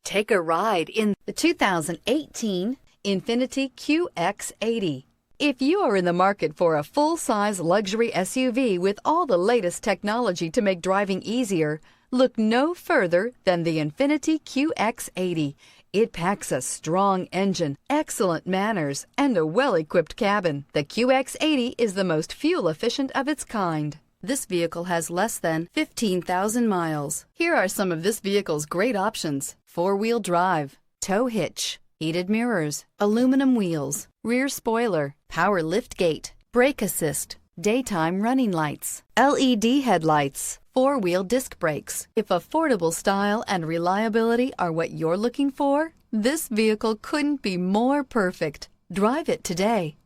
Take a ride in the 2018 Infiniti Qx80. If you are in the market for a full-size luxury SUV with all the latest technology to make driving easier, look no further than the Infiniti Qx80. It packs a strong engine, excellent manners, and a well-equipped cabin. The Qx80 is the most fuel-efficient of its kind. This vehicle has less than 15,000 miles. Here are some of this vehicle's great options: four-wheel drive, tow hitch, heated mirrors, aluminum wheels, rear spoiler, power liftgate, brake assist, daytime running lights, LED headlights, four-wheel disc brakes. If affordable style and reliability are what you're looking for, this vehicle couldn't be more perfect. Drive it today.